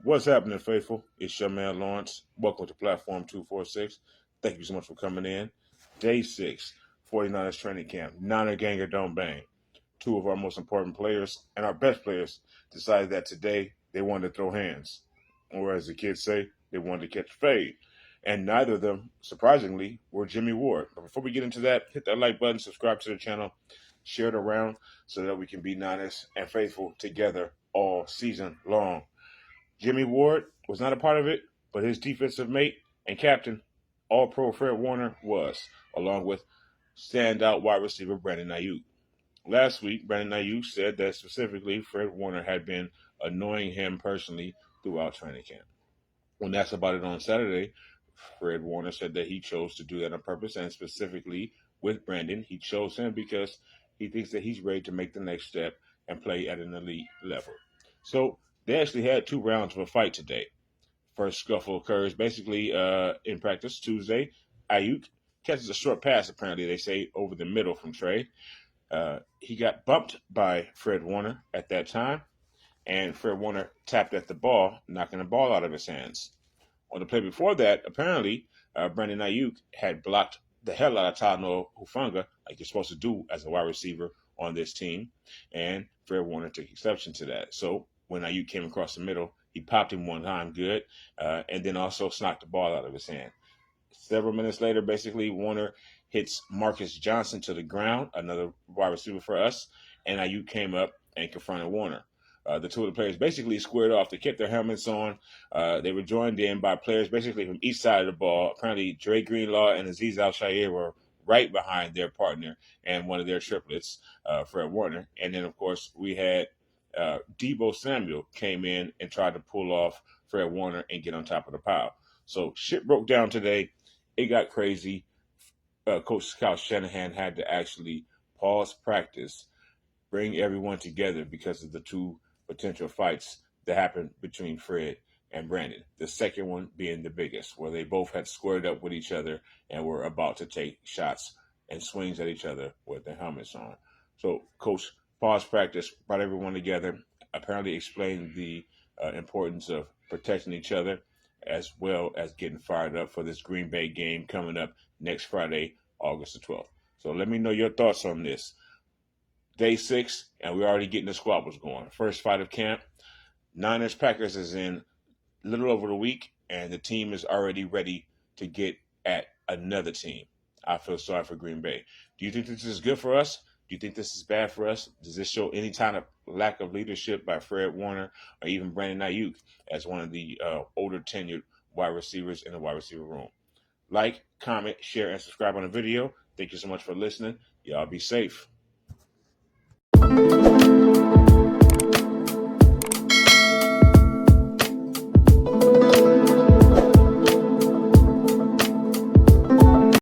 What's happening, faithful? It's your man Lawrence. Welcome to Platform 246. Thank you so much for coming in. Day 6, 49ers training camp. Niner Ganger Don't Bang. Two of our most important players and our best players decided that today they wanted to throw hands. Or as the kids say, they wanted to catch a fade. And neither of them, surprisingly, were Jimmy Ward. But before we get into that, hit that like button, subscribe to the channel, share it around so that we can be Niners and faithful together all season long. Jimmy Ward was not a part of it, but his defensive mate and captain, All Pro Fred Warner, was, along with standout wide receiver Brandon Aiyuk. Last week, Brandon Aiyuk said that specifically Fred Warner had been annoying him personally throughout training camp. When asked about it on Saturday, Fred Warner said that he chose to do that on purpose, and specifically with Brandon, he chose him because he thinks that he's ready to make the next step and play at an elite level. So they actually had 2 rounds of a fight today. First scuffle occurs basically in practice Tuesday. Aiyuk catches a short pass, apparently, they say, over the middle from Trey. He got bumped by Fred Warner at that time, and Fred Warner tapped at the ball, knocking the ball out of his hands. On the play before that, apparently, Brandon Aiyuk had blocked the hell out of Tano Hufanga, like you're supposed to do as a wide receiver on this team, and Fred Warner took exception to that. So when Aiyuk came across the middle, he popped him one time good, and then also snuck the ball out of his hand. Several minutes later, basically, Warner hits Marcus Johnson to the ground, another wide receiver for us, and Aiyuk came up and confronted Warner. The two of the players basically squared off. They kept their helmets on. They were joined in by players basically from each side of the ball. Apparently, Dre Greenlaw and Aziz Al-Shaair were right behind their partner and one of their triplets, Fred Warner. And then, of course, we had Debo Samuel came in and tried to pull off Fred Warner and get on top of the pile. So shit broke down today. It got crazy. Coach Kyle Shanahan had to actually pause practice, bring everyone together because of the two potential fights that happened between Fred and Brandon. The second one being the biggest, where they both had squared up with each other and were about to take shots and swings at each other with their helmets on. So Coach paused practice, brought everyone together, apparently explained the importance of protecting each other, as well as getting fired up for this Green Bay game coming up next Friday, August the 12th. So let me know your thoughts on this. Day 6, and we're already getting the squabbles going. First fight of camp. Niners-Packers is in a little over a week, and the team is already ready to get at another team. I feel sorry for Green Bay. Do you think this is good for us? Do you think this is bad for us? Does this show any kind of lack of leadership by Fred Warner or even Brandon Aiyuk as one of the older tenured wide receivers in the wide receiver room? Like, comment, share, and subscribe on the video. Thank you so much for listening. Y'all be safe.